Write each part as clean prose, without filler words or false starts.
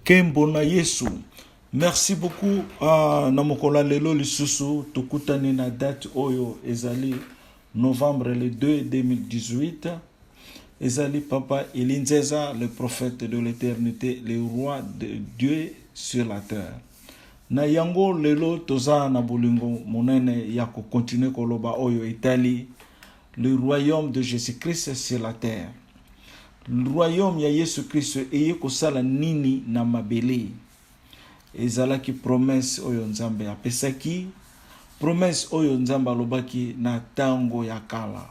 Kembo na Yesu. Merci beaucoup na mokola lelo lisusu tokutani na date oyo ezali novembre le 2 2018. Ezali Papa Elinzeza, le prophète de l'éternité, le roi de Dieu sur la terre. Na yango lelo toza na bolingo monene ya ko continuer koloba oyo etali le royaume de Jésus-Christ sur la terre. Le royaume ya Yesu Christ eye kosala nini na mabele. Ezalaki promesse oyo Nzambe apesaki, promesse oyo Nzambe alobaki na tango ya kala.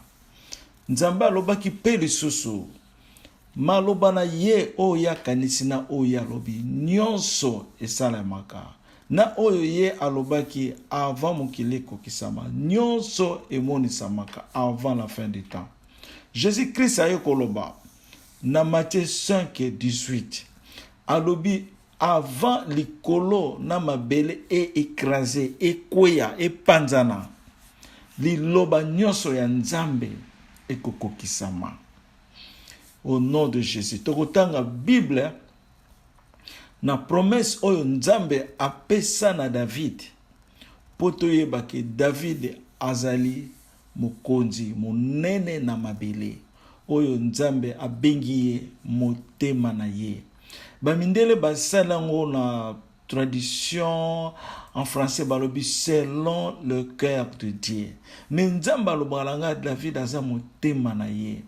Nzambe alobaki pe lisusu maloba na ye oyo yakanisi na oyo alobi nyonso esalemaka. Na oyo ye alobaki avant mokili ekokisama nyonso emonisamaka avant la fin du temps. Jésus-Christ aye koloba na Matthieu 5:18 alobi avant likolo na mabele écrasé ekweya epanzana liloba nyonso ya Nzambe ekokokisama. Au nom de Jésus tokotanga Bible na promesse oyo Nzambe apesa na David po toyeba ke David azali mokonzi monene na mabele oyo Nzambe abengi ye motema na ye. Bamindele basala ngo na tradition en français balobi selon le cœur de Dieu. Mais Nzambe alobalanga David aza motema na ye.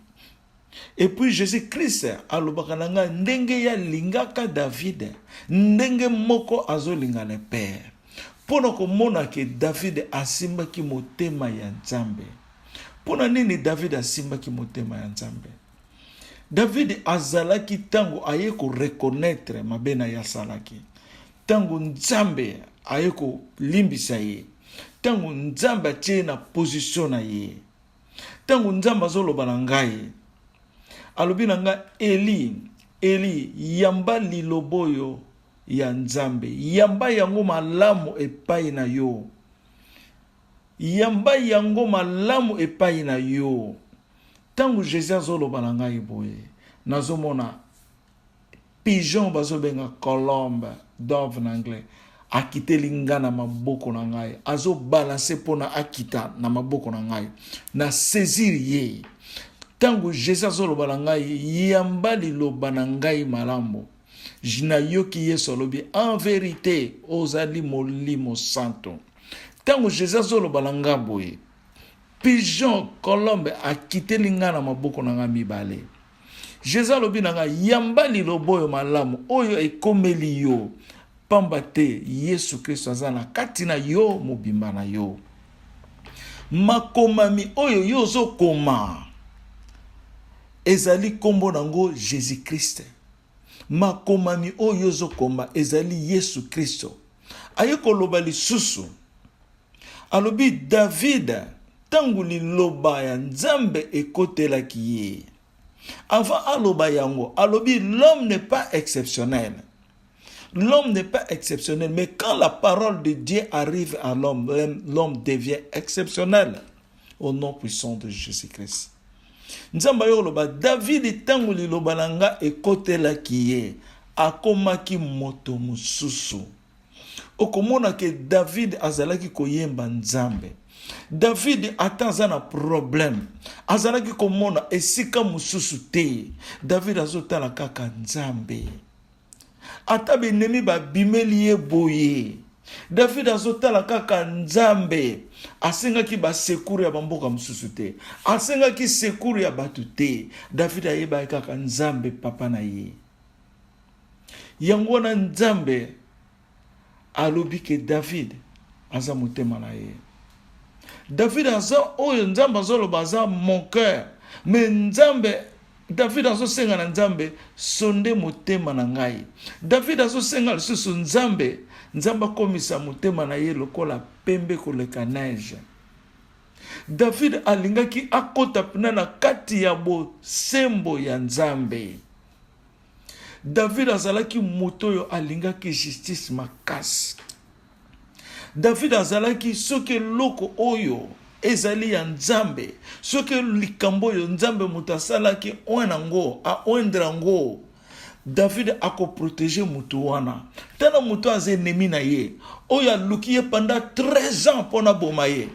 Et puis Jésus-Christ alobakalanga ndenge ya lingaka David, ndenge moko azolinga le Père. Pona komona ke David asimbaki motema ya Nzambe. Pona nini David asimbaki motema ya Nzambe? David azalaki tango aye ko reconnaître mabena ya salaki. Tango Nzambe aye ko limbisa ye. Tango Nzambe atie na position na ye. Tango Nzambe azoloba na ngai. Alobi na nga Eli yamba liloboyo ya Nzambe. Yamba yango malamu epai na yo. Yamba yango malamu epai na yo. Tango Jésus azoloba na ngai boye. Nazomona pigeon bazobenga colombe dove en anglais. Akite linga na maboko na ngai. Azo balancer pona akita na maboko na ngai. Na saisir ye. Tango Jésus azoloba na ngai yamba liloba na ngai malambo. Jina yoki Yesu alobi en vérité ozali molimo santo. Tango Jésus azoloba na ngai boye. Pigeon colombe akite linga na maboko na ngai mibale. Jésus alobi na ngai yamba liloboyo malamu oyo ekomeli yo. Pamba te Yesu Kristo aza na kati na yo mobimba na yo. Makomami oyo yo zokoma ezali kombo nango Jésus Christ. Makomami oyo zokoma ezali Yesu Kristo. Aye koloba lisusu alobi David tangu liloba ya Nzambe ekotelaki ye. Avant aloba yango alobi l'homme n'est pas exceptionnel. L'homme n'est pas exceptionnel, mais quand la parole de Dieu arrive à l'homme, l'homme devient exceptionnel. Au nom puissant de Jésus-Christ. Nzamba yoloba David tangu liloba nanga ekotelaki ye akomaki moto mususu. Okomona ke David azalaki koyemba Nzambe. David atanza na problème. Azalaki komona esika mususu te. David azotala kaka Nzambe. Ata benemi babimeli ye boye. David azotala kaka Nzambe. Asengaki ba sekuru ya bamboka mususu te. Asengaki sekuru ya batu te. David ayeba kaka Nzambe papa na ye. Yango na Nzambe alobi ke David aza motema na ye. David aza oyo Nzambe azoloba aza mon cœur. Mais Nzambe David azosenga na Nzambe sonde motema na ngai. David azosenga lisusu Nzambe akomisa motema na ye lokola pembe koleka neige. David alingaki akota pena na kati ya bosembo ya Nzambe. David azalaki moto oyo alingaki justice makasi. David azalaki soki loko oyo ezali ya Nzambe, soki likambo oyo Nzambe muta salaki oenango a oendrango David a protégé Mutuana. Tana Mutu a ennemi na ye. Oya lukiye pendant 13 ans pour na bomaye.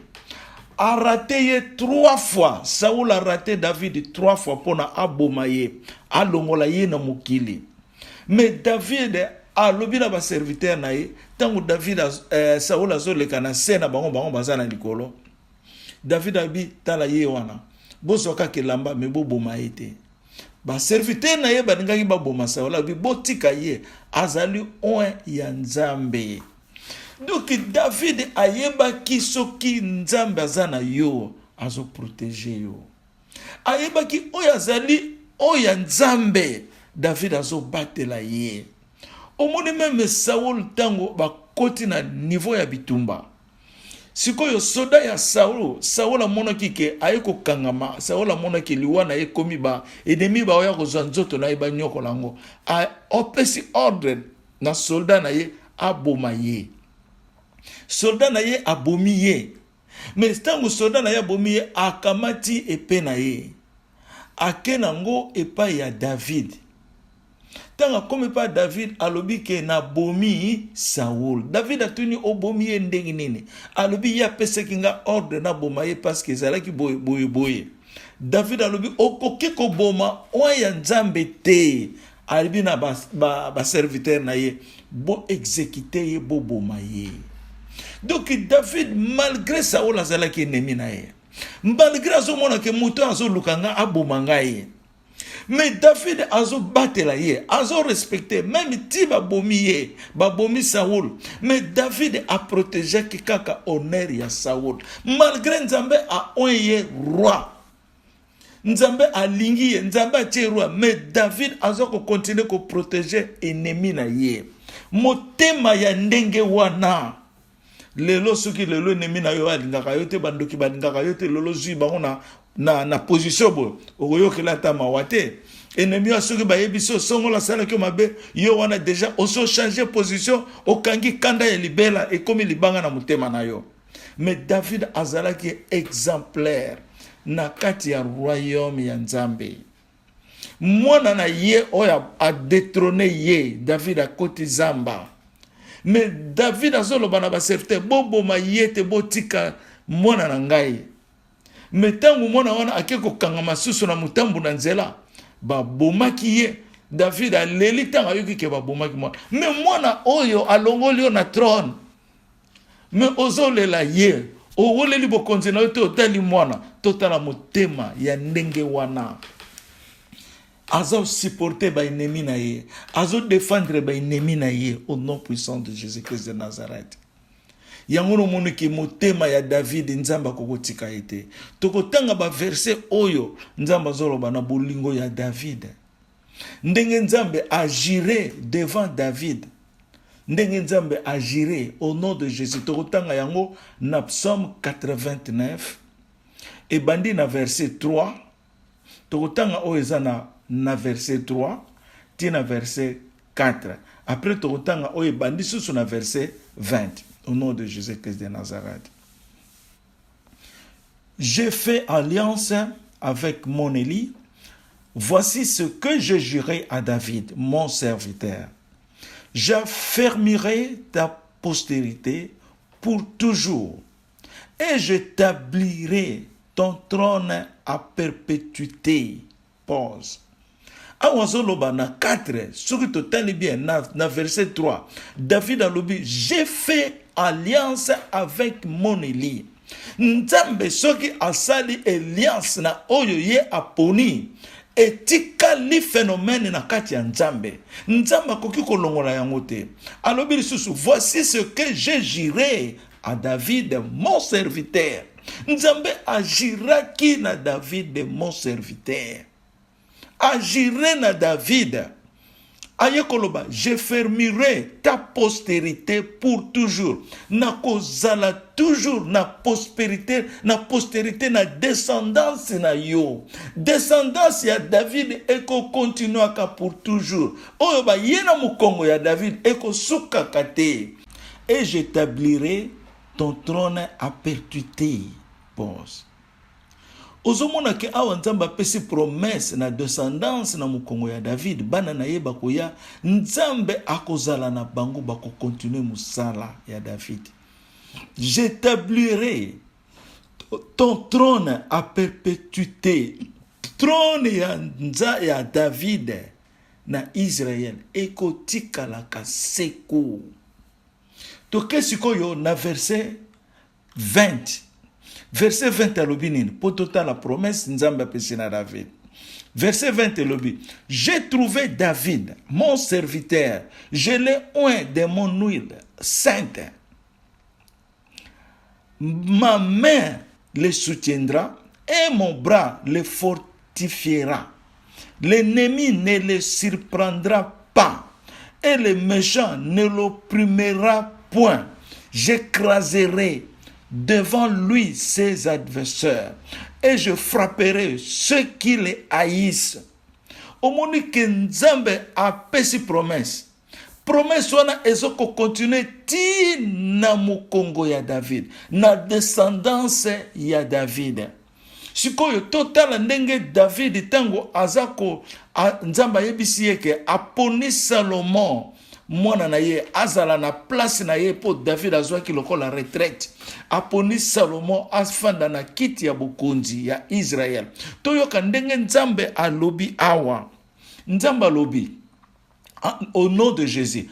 A raté ye 3 fois. Saoul a raté David 3 fois pour na abomaye. A longola ye na mukili. Mais David a lobi na ba serviteur na ye. Tangu David Saoul a zo le kana sena bango bazana likolo. David a bi tala ye wana. Bozoka kelamba me bo bomaye te. Ba serviteur na ye baningaki ba boma Saoul bi botika ye azali oin ya Nzambe. Donc David ayeba ki soki Nzambe azana yo azo protéger yo. Ayeba ki oyazali oya Nzambe David azo batela ye. Omoni même Saoul tango ba koti na niveau ya bitumba. Sikoyo soda ya Saoul amona kike ayeko kangama, Saoul amona ki liwana ye komi ba ennemi ba oya kozwa nzoto na ye ba nyoko lango. A opesi ordre na soldat na ye aboma ye. Soldat na ye abomi ye. Mais tango soldat na ye abomi ye akamati epe na ye. Akenango epa ya David. Tanga comme pas David alobi ke na bomi Saoul. David a tenu obomi ye ndenge nini. Alobi ya pese kinga ordre na boma ye parce que zalaki boye. David alobi okoki ko boma oya Nzambe te. Alobi na ba serviteur na ye bo exécuter ye bo boma ye. Donc David malgré Saoul azalaki ennemi na ye. Malgré azomona ke muto azo lukanga aboma ngai. Mais David azo batela ye, azo respecté, même ti babomi ye, babomi Saoul. Mais David a protégé kikaka honneur ya Saoul. Malgré Nzambe a onye roi. Nzambe a lingi ye, Nzambe a tie roi. Mais David azo ko continuer ko protéger ennemi na ye. Motema ya ndenge wana. Lelo soki lelo ennemi na yo alingaka yo te bandoki balingaka yo te lelo zui bango na position bo okoyokela ta mawate ennemi asoki bayebiso songo la sala ki mabe yo wana déjà oso changer position okangi kanda ya libela ekomi libanga na mutema na yo. Mais David azalaki exemplaire na kati ya royaume ya Nzambe. Mwana na ye oya a détrôné ye David a koti zamba. Mais David azoloba na ba serviteur bobo ma yete botika mwana na ngai. Mais tangu mwana wana akeko kangama susu na mutambu na nzela ba bomaki ye David aleli tanga yoki ke ba bomaki mwana. Mais mwana oyo alongoli na trône. Mais ozolela ye owoleli bokonzi na yo te otali mwana totala motema ya ndenge wana. Azo supporter ba ennemi na ye, azo défendre ba ennemi na ye au nom puissant de Jésus-Christ de Nazareth. Yangono moniki motema ya David Nzamba kokotika ete. Tokotanga ba verset oyo Nzamba zoloba na bolingo ya David. Ndenge Nzambe agirait devant David. Ndenge Nzambe agirait au nom de Jésus. Tokotanga yango na Psaume 89 et bandi na verset 3. Tokotanga oyo na verset 3, tina verset 4. Après, tokotanga oye bandi sous na verset 20. Au nom de Jésus-Christ de Nazareth. J'ai fait alliance avec mon Élie. Voici ce que je jurai à David, mon serviteur. J'affermirai ta postérité pour toujours, et j'établirai ton trône à perpétuité. Pause. Awazoloba na 4, soki totali bien na verset 3. David a lobi, j'ai fait alliance avec mon Élie. Nzambe soki asali alliance na oyo ye aponi. Etika li phénomène na kati ya Nzambe. Nzambe koki kolongola yango te. Alobi lisusu, voici ce que j'ai juré à David, mon serviteur. Nzambe agiraki na David, mon serviteur. Agirai na David. Ayekoloba, je fermerai ta postérité pour toujours. Na kozala toujours na postérité na descendance na yo. Descendance ya David eko continuaka pour toujours. Oyo ba yena mukongo ya David eko suka kate. Et j'établirai ton trône à perpétuité. Pause. ozomona ke awa nzambe apesi promesse na descendance na mokongo ya David, bana na ye bakoya, nzambe akozala na bango bakokontinue musala ya David. J'établirai ton trône à perpétuité, trône ya David na Israël ekotikalaka seko. Toke sikoyo na verset 20. Verset 20 à l'obinine, pour total la promesse, nzambe apesi na David. Verset 20 à l'obin, j'ai trouvé David, mon serviteur, je l'ai oint de mon huile sainte. Ma main le soutiendra et mon bras le fortifiera. L'ennemi ne le surprendra pas et le méchant ne l'opprimera point. J'écraserai devant lui ses adversaires et je frapperai ceux qui les haïssent. Omoni ke nzambe apesi promesse. Promesse wana ezoko continue ti na mokongo ya David, na descendance ya David. Sikoyo totala ndenge David tango azako nzamba yebisi yeke aponi Salomon mwana na ye azala na place na ye po David azwaki lokola retraite. Aponi Salomon afanda na kiti ya bokonzi ya Israël. Toyoka ndenge nzambe alobi awa. Nzamba alobi au nom de Jésus.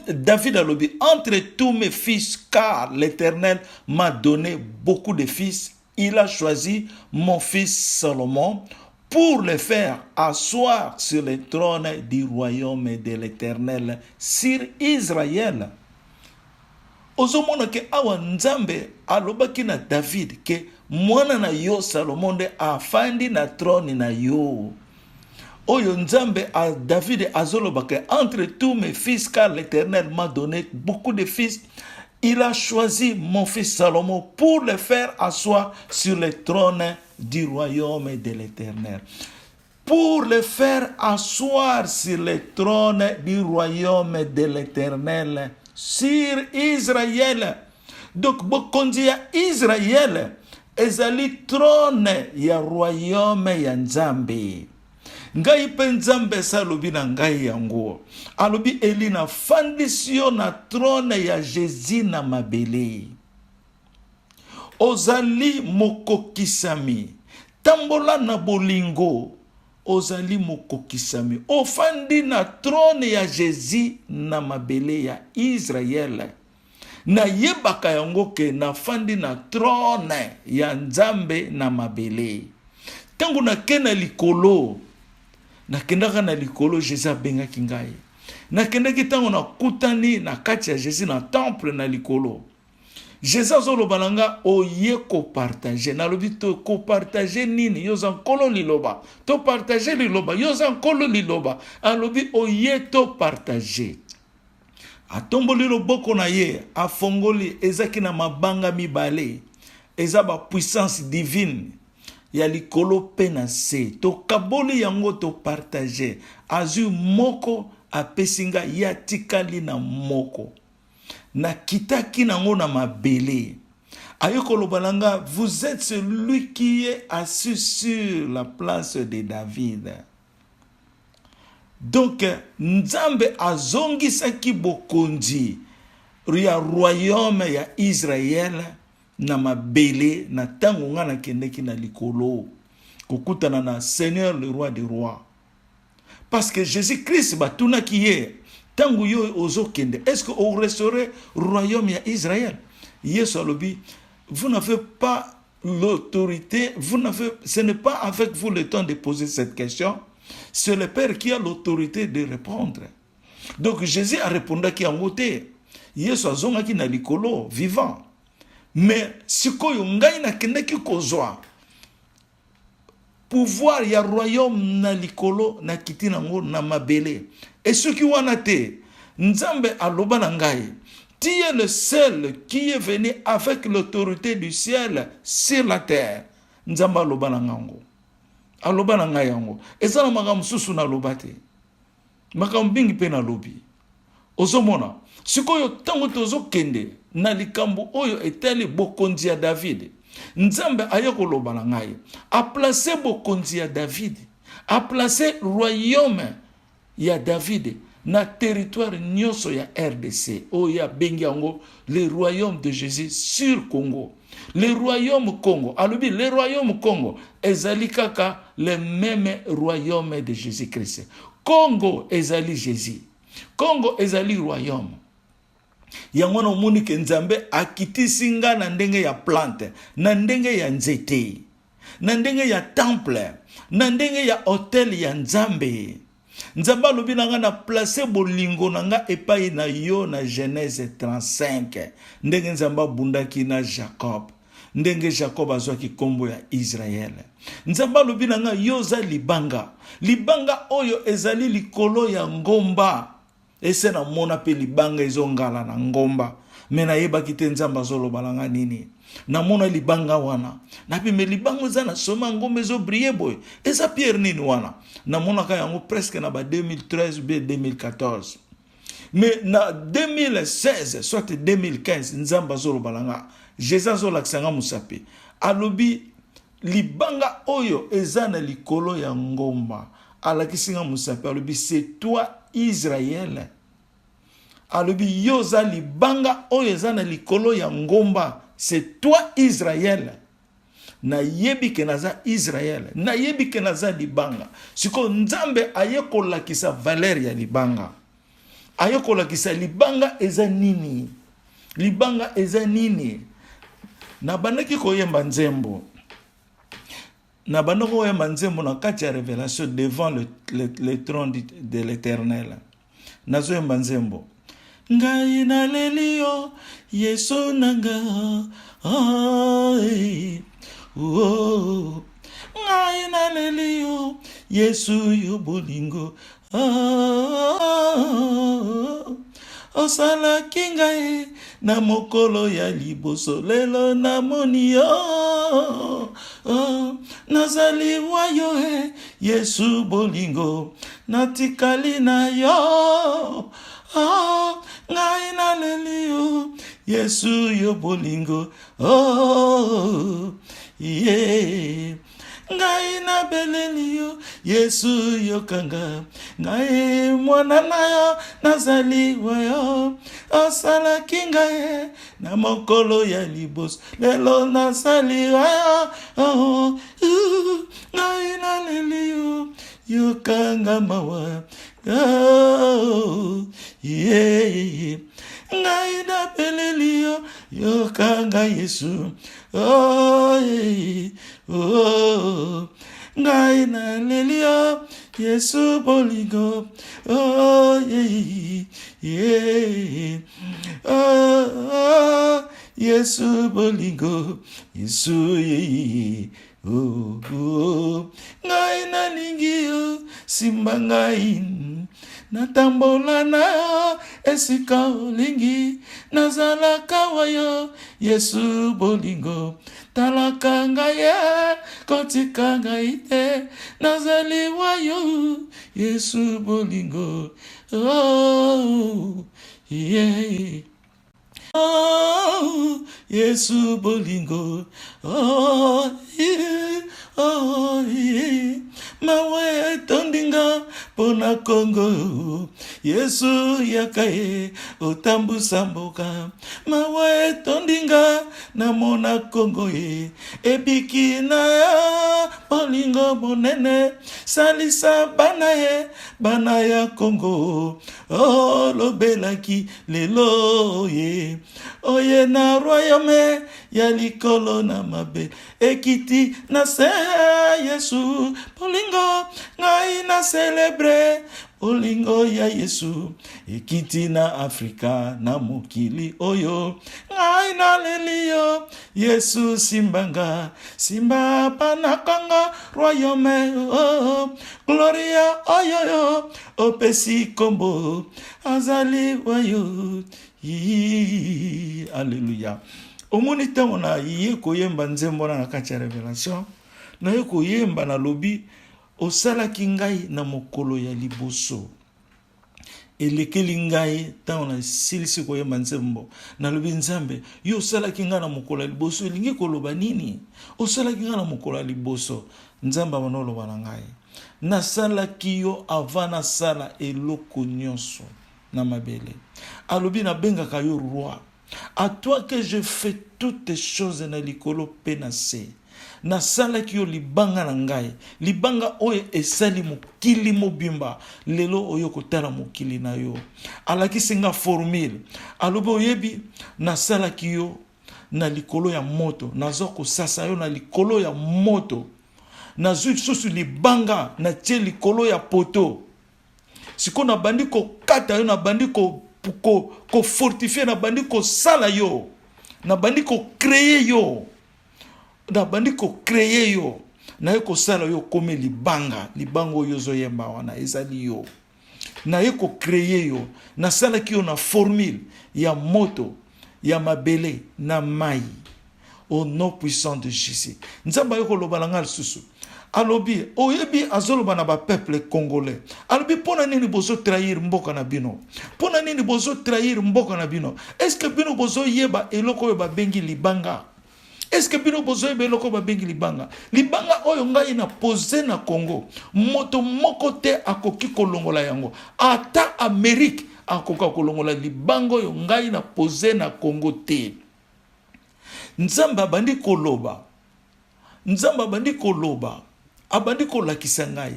David alobi, entre tous mes fils, car l'Éternel m'a donné beaucoup de fils. Il a choisi mon fils Salomon pour le faire asseoir sur le trône du royaume de l'Éternel sur Israël. Ozomona ke awa nzambe alobaki na David ke mwana na yo Salomon de afandi na trône na yo. Oyo nzambe a David azolobaka, entre tous mes fils, car l'Éternel m'a donné beaucoup de fils. Il a choisi mon fils Salomon pour le faire asseoir sur le trône du royaume de l'Éternel. Pour le faire asseoir sur le trône du royaume de l'Éternel, sur Israël. Donc, bokondi ya Israël, ezali trône ya royaume ya Nzambe. Ngai pe Nzambe salobi na ngai yango. Alobi elina fandisio na trône ya Jésus na mabele. Ozali mokokisami. Tambola na bolingo. Ozali mokokisami. Ofandi na trône ya Jésus na mabele ya Israël. Na yebaka yango ke na fandi na trône ya Nzambe na mabele. Tangu na kena likolo. Nakendaka na likolo Jésus abengaki ngai. Nakendaki tango na kutani na kati ya Jésus na temple na likolo. Jésus azoloba nanga oye ko partager. Nalobi to ko partager nini yoza nkolo liloba. To partager liloba yoza nkolo liloba. Alobi oye to partager. Atomboli loboko na ye afongoli ezaki na mabanga mibale. Eza ba puissance divine. Ya likolo pena se to kaboli yango to partager azu moko apesinga ya tikali na moko na kitaki nango na mabele ayokolo balanga. Vous êtes celui qui est assis sur la place de David. Donc Nzambe azongisaki bokonzi ya royaume ya Israël na mabele na tango nga na kendeki na likolo kokutana na Seigneur le roi des rois. Parce que Jésus-Christ batuna kiye tango yo ozokende, est-ce que on restaurer royaume ya Israël? Yesu alobi, vous n'avez pas l'autorité, ce n'est pas avec vous le temps de poser cette question, c'est le Père qui a l'autorité de répondre. Donc Jésus a répondu ki angote. Yesu azongaki na likolo vivant. Mais sikoyo ngai na kendeki kozwa pouvoir ya royaume na likolo na kiti nango na mabele. Et ce qui wana te Nzambe aloba na ngai, tu es le seul qui est venu avec l'autorité du ciel sur la terre. Nzambe aloba na ngango. Aloba na ngai yango. Ezala makambo susu na aloba te. Makambo bingi pe na lobi. Ozomona sikoyo tango tozo kende na likambo oyo etali bokonzi ya David. Nzambe aye koloba na ngai a placé bokonzi ya David, a placé royaume ya David na territoire nyonso ya RDC oya bengi yango le royaume de Jésus sur Congo. Le royaume Congo, alobi le royaume Congo ezali kaka le même royaume de Jésus-Christ. Congo ezali Jésus, Congo ezali royaume. Yango na omoni ke Nzambe akitisi nga na ndenge ya plante, na ndenge ya nzete, na ndenge ya temple, na ndenge ya hotel ya Nzambe. Nzambe alobi na nga na place bolingo na nga epai na yo na Genèse 35. Ndenge Nzambe abundaki na Jacob, ndenge Jacob azwaki kombo ya Israel. Nzambe alobi na nga yo za libanga, libanga oyo ezali likolo ya ngomba. Ese na mona pe libanga ezongala na ngomba. Mena yeba kite Nzambe azoloba na nga nini. Na mona libanga wana. Na pime libanga za na soma ngomba ezo briller boy. Eza Pierre nini wana. Na mona ka yango presque na ba 2013 ou 2014. Mais na 2016 soit 2015 Nzambe azoloba na nga. Jésus azolakisa nga musape. Alobi libanga oyo eza na likolo ya ngomba. Alakisi nga musape alobi c'est toi Israël. Alobi yoza libanga oyo eza na likolo ya ngomba, c'est toi Israël. Na yebi ke naza Israël, na yebi ke naza libanga. Siko Nzambe aye kolakisa valeur ya libanga. Aye kolakisa libanga eza nini? Libanga eza nini? Na bandaki koyemba nzembo. Na bandaki koyemba nzembo na kati ya révélation devant le trône de l'Éternel. Nazo yemba nzembo. Ngai na lelio Yesu nanga. Ngai na lelio Yesu yo bolingo. Osala kingai na mokolo ya liboso lelo na moni yo. Nazali wayo Yesu bolingo natikali na yo. Ngai na lelio Yesu yo bolingo. Yeah. Ngai na belelio Yesu yo kanga. Ngai mwana na yo nazali wayo. Osala kingai na mokolo ya liboso lelo nazali wayo. Ngai na lelio yo kanga mawa. Yeah. Ngai na belelio yo kanga Yesu. Ngai na lelio Yesu bolingo. Yesu bolingo. Yesu ngai na lingio simba ngai. Natambola na esika olingi. Nazalaka wayo Yesu bolingo. Talaka ngai kotika ngai te. Nazali wayo Yesu bolingo. Yeah. Yesu bolingo. Yeah. Yeah. Mawe tondinga pona Congo. Yesu yakaye otambu samboka. Mawe tondinga na mona Congo ye. Ebiki na ya bolingo monene. Salisa bana ya Congo. Lobelaki lelo ye. Oye na royaume ya likolo na mabe. Ekiti na se Yesu bolingo. Ngai na celebre bolingo ya Yesu. Ekiti na Afrika na mokili oyo. Ngai na lelio Yesu simbanga. Simba panakanga royaume. Gloria oyoyo opesi kombo. Azali wayo. Alléluia. Omoni tango na ye koyemba nzembo na kati ya révélation. Na ye koyemba na lobi osala kingai na mokolo ya liboso. elekeli ngai ntango nasilisi koyemba nzembo nalobi nzambe yo osalaki ngai na mokolo ya liboso elingi koloba nini osalaki ngai na mokolo ya liboso nzambe abana oloba na ngai nasalaki yo avant nasala eloko nyonso na mabele alobi nabengaka yo roi à toi que je fais toutes les choses na likolo pe na se nasalaki yo libanga na ngai libanga oyo esali mokili mobimba lelo oyo kotala mokili na yo alakisi nga formule alobi oyebi nasalaki yo na likolo ya moto nazo kosasa yo na likolo ya moto nazwi lisusu libanga na tie likolo ya poto siko na bandi kokata yo na bandi ko fortifier na bandi kosala yo na bandi kocreye yo na bandi kocreye yo na ye kosala yo kome libanga oyo ozoyemba wana ezali yo na ye kocreye yo nasalaki yo na formule ya moto ya mabele na mai au nom puissant de Jésus nzamba yo koloba na nga lisusu alobi oyebi azoloba na ba peuple congolais alobi pona nini bozo trahir mboka na bino pona nini bozo trahir mboka na bino est-ce que bino bozo yeba eloko yo babengi libanga est-ce que bino bozo yeba eloko babengi libanga oyo ngai na poser na Congo moto moko te akoki kolongola yango ata Amerique akoka kolongola libanga oyo ngai na poser na Congo te nzamba bandi koloba abandi kolakisa ngai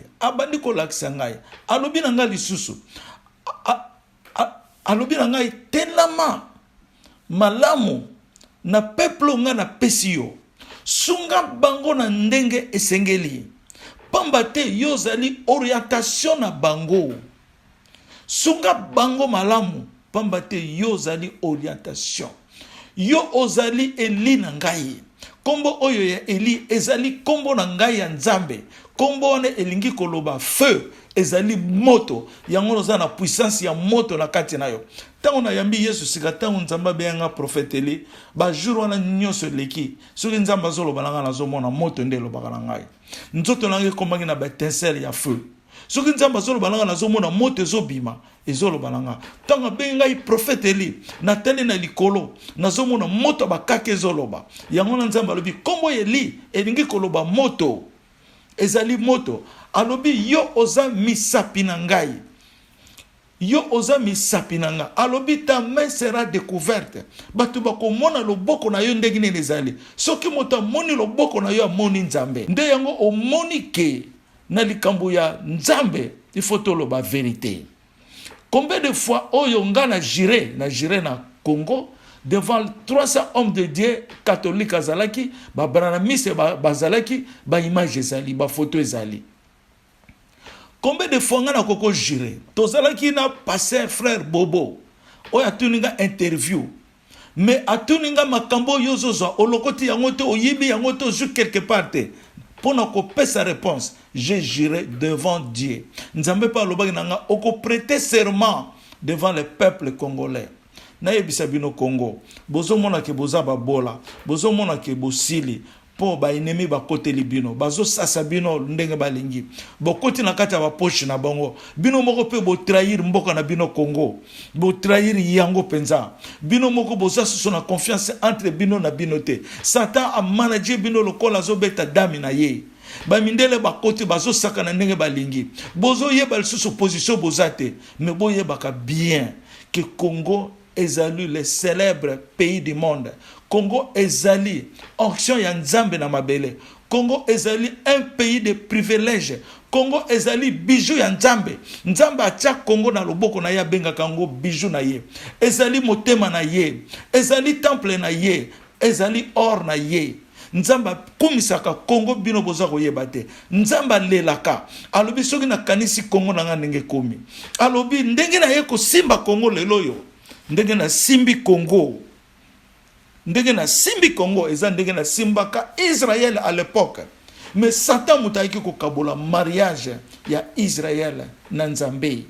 alobi na ngai lisusu alobi na ngai telama malamu na peuple nga na pesi yo sunga bango na ndenge esengeli pamba te yo zali orientation na bango sunga bango malamu pamba te yo zali orientation yo ozali eli na ngai kombo oyo ya Eli ezali kombo na ngai ya nzambe kombo wana elingi koloba feu ezali moto yango loza na puissance ya moto na kati na yo tango na yambi Yesu sika tango nzamba beanga profeteli ba jour wana nyonso leki soki nzamba zoloba na nga nazomona moto nde lobaka na ngai nzoto nange kombangi na ba étincelle ya feu soki nzamba zoloba na nga nazomona moto ezobima ezoloba na nga tango bengai profeteli na tele na likolo nazomona moto bakake ezoloba yango na nzamba alobi kombo Eli elingi koloba moto ezali moto alobi yo oza misapi na ngai alobi ta main sera découverte batu bakomona loboko na yo ndenge nini ezali soki moto amoni loboko na yo amoni nzambe nde yango omoni ke na likambo ya nzambe il faut toloba vérité. Combien de fois oyo nga na juré na Congo devant 300 hommes de Dieu catholiques azalaki ba branamise bazalaki ba image ezali ba photo ezali. Combien de fois nga na koko juré tozalaki na pasteur frère Bobo oyo atuninga interview mais atuninga makambo yozozo olokoti yango te oyibi yango te ozu quelque part te. Pour nous couper sa réponse, j'ai juré devant Dieu. Nous n'avons pas prêté serment devant le peuple congolais. Naye bisabino Congo. Bozo mona ke boza babola. Bozo mona ke bosili. Po ba ennemi ba kote libino. Bazo sasa bino ndenge balingi. Bokoti na kati ba poche na bango. Bino moko pe bo trahir mboka na bino Congo. Bo trahir yango penza. Bino moko boza suso na confiance entre bino na binote. Satan a manager bino lokola zo beta dami na ye. Ba mindele ba kote bazo saka na ndenge balingi. Bozo yeba suso position bozate. Mais bo yeba ka bien que Congo ezali le célèbre pays du monde. Congo ezali onction ya nzambe na mabele. Congo ezali un pays de privilèges. Congo ezali bijou ya nzambe. Nzambe atia Congo na loboko na ye benga Congo bijou na ye. Ezali motema na ye. Ezali temple na ye. Ezali or na ye. Nzamba kumisaka Congo bino boza koyeba te. Nzamba lelaka. Alobi soki na kanisi Congo na nga ndenge komi. Alobi ndenge na ye ko simba Congo lelo yo. Ndenge na simbi Congo. Ndenge na simbi Congo eza ndenge na simbaka Israël à l'époque. Mais Satan mutaiki ko kabola mariage ya Israël na Nzambe.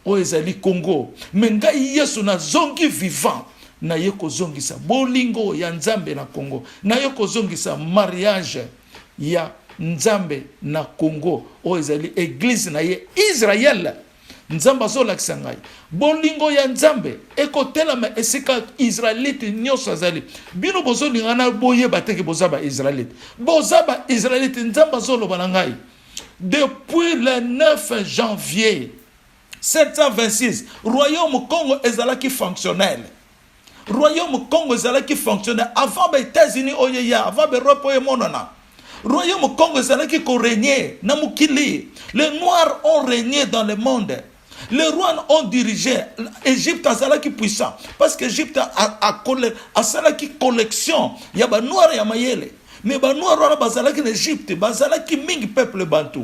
O ezali Congo. Mais ngai Yesu na zongi vivant na ye ko zongisa bolingo ya Nzambe na Congo. Na ye ko zongisa mariage ya Nzambe na Congo. O ezali église na ye Israël. nzambe azolakisa ngai bolingo ya nzambe ekotelama esika israelite nyonso azali bino bozolingana boyeba teke boza baisraelite boza baisraelite nzambe azoloba na ngai depuis le 9 janvier 726 royaume Congo ezalaki fonctionnel. Royaume Congo ezalaki fonctionnel avant les États-Unis oyeya avant l'Europe oyemonana. Royaume Congo ezalaki ko régner na mukili. Les noirs ont régné dans le monde. Les rois ont dirigé. Égypte azalaki puissant parce que Égypte a salaki collection ya ba noir ya mayele. Mais ba noir wana bazalaki en Égypte bazalaki mingi peuple bantu.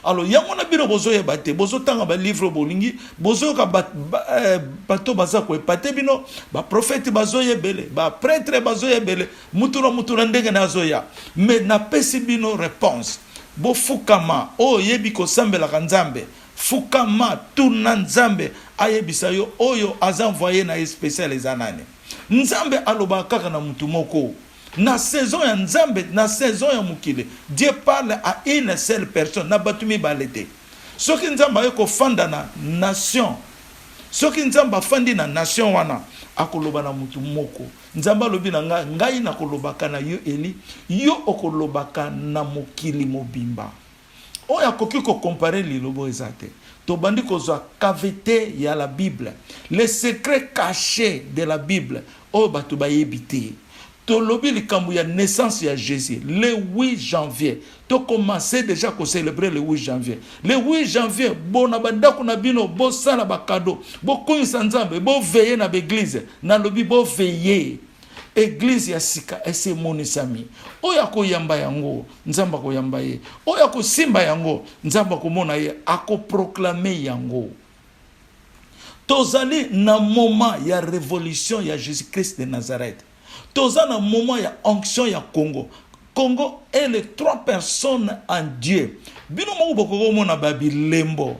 Alors yango na bino bozo ye bate bozo tanga ba livre bolingi bozo ka bato baza ko epate bino ba prophète bazo ye bele ba prêtre bazo ye bele mutula ndenge na zoya mais na pesi bino réponse bo fukama o yebi ko sambela kanzambe fukama tuna nzambe ayebisa yo oyo azanvoyer na spécial ezanane nzambe aloba kaka na mutu moko. Na saison ya nzambe, na saison ya mukile, Dieu parle à une seule personne, na batumi balete. Soki nzamba yeko fanda na nation, soki nzamba fandi na nation wana, akoloba na mutu moko. Nzamba lobi na ngai na kolobaka na yo eli, yo okolobaka na mukili mobimba. Oya koki ko comparer lilobo ezate. Tobandi kozwa cavité ya la Bible, les secrets cachés de la Bible, o batu bayebite. Tolobi likambu ya naissance ya Jésus le 8 janvier. To commencer déjà à célébrer le 8 janvier. Le 8 janvier, bona bandako na bino bo sala ba cadeau, bo koyisa nzambe, bo veiller na l'église, na lobi bo veiller. Église ya sika ese monisami. Oya ko yamba yango, nzamba ko yamba ye. Oya ko simba yango, nzamba ko mona ye, ako proclamer yango. Tozali na moment ya révolution ya Jésus-Christ de Nazareth. Toza na moment ya onction ya Congo. Congo est les 3 personnes en Dieu. Bino mo boko mona babilembo.